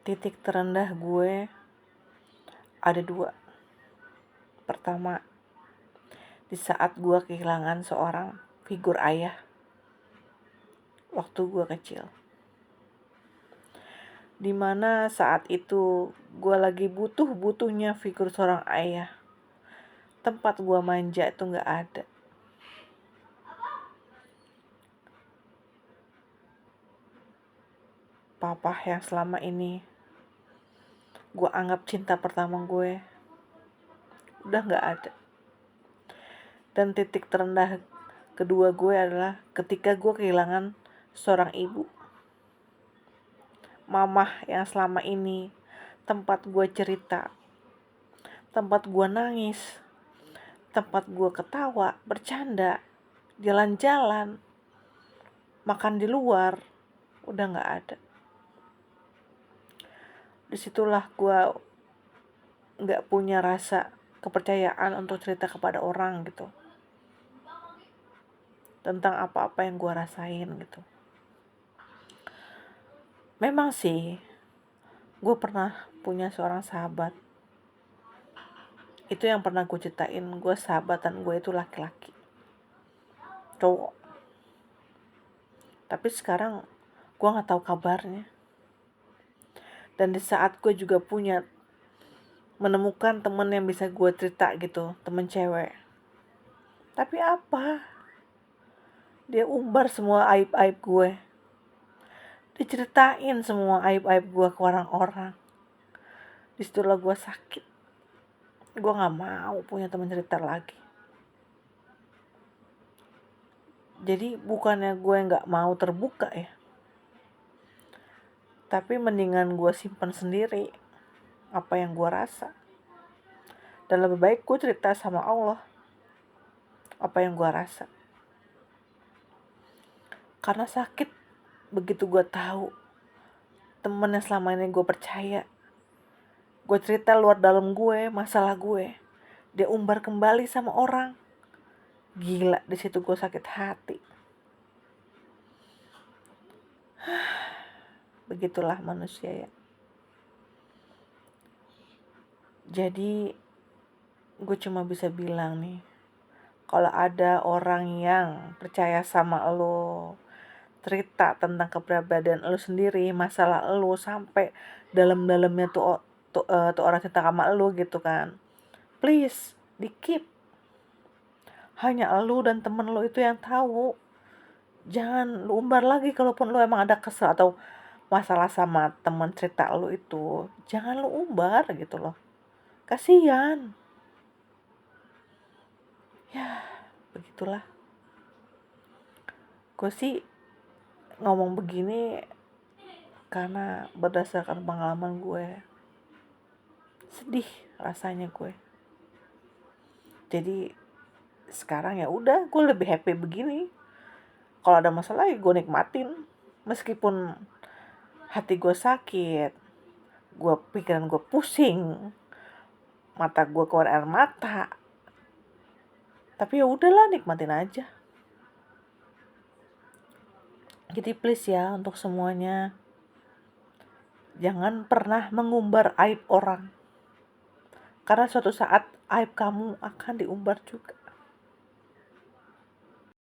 Titik terendah gue ada dua. Pertama, di saat gue kehilangan seorang figur ayah waktu gue kecil. Dimana saat itu gue lagi butuhnya figur seorang ayah. Tempat gue manja itu gak ada. Papa yang selama ini gue anggap cinta pertama gue udah gak ada. Dan titik terendah kedua gue adalah ketika gue kehilangan seorang ibu. Mamah yang selama ini tempat gue cerita, tempat gue nangis, tempat gue ketawa, bercanda, jalan-jalan, makan di luar, udah gak ada. Disitulah gue gak punya rasa kepercayaan untuk cerita kepada orang gitu, tentang apa-apa yang gue rasain gitu. Memang sih gue pernah punya seorang sahabat. Itu yang pernah gue ceritain, gue sahabatan gue itu laki-laki, cowok. Tapi sekarang gue gak tahu kabarnya. Dan di saat gue juga menemukan temen yang bisa gue cerita gitu, temen cewek, tapi apa, dia umbar semua aib-aib gue, diceritain semua aib-aib gue ke orang-orang. Disitulah gue sakit. Gue gak mau punya teman cerita lagi. Jadi bukannya gue gak mau terbuka ya, tapi mendingan gue simpan sendiri apa yang gue rasa. Dan lebih baik gue cerita sama Allah apa yang gue rasa. Karena sakit begitu gue tahu temen yang selama ini gue percaya, gue cerita luar dalam gue, masalah gue, dia umbar kembali sama orang. Gila, di situ gue sakit hati. Begitulah manusia ya. Jadi gue cuma bisa bilang nih, kalau ada orang yang percaya sama lo, cerita tentang kepribadian lo sendiri, masalah lo sampai dalam-dalamnya tuh orang cerita sama lo gitu kan, please di keep. Hanya lo dan temen lo itu yang tahu. Jangan lo umbar lagi. Kalaupun lo emang ada kesel atau masalah sama teman cerita lo itu, jangan lo umbar gitu loh, kasian ya. Begitulah. Gue sih ngomong begini karena berdasarkan pengalaman gue. Sedih rasanya gue. Jadi sekarang ya udah, gue lebih happy begini. Kalau ada masalah ya gue nikmatin, meskipun hati gue sakit, pikiran gue pusing, mata gue keluar air mata, tapi ya udahlah, nikmatin aja. Jadi please ya, untuk semuanya, jangan pernah mengumbar aib orang, karena suatu saat aib kamu akan diumbar juga.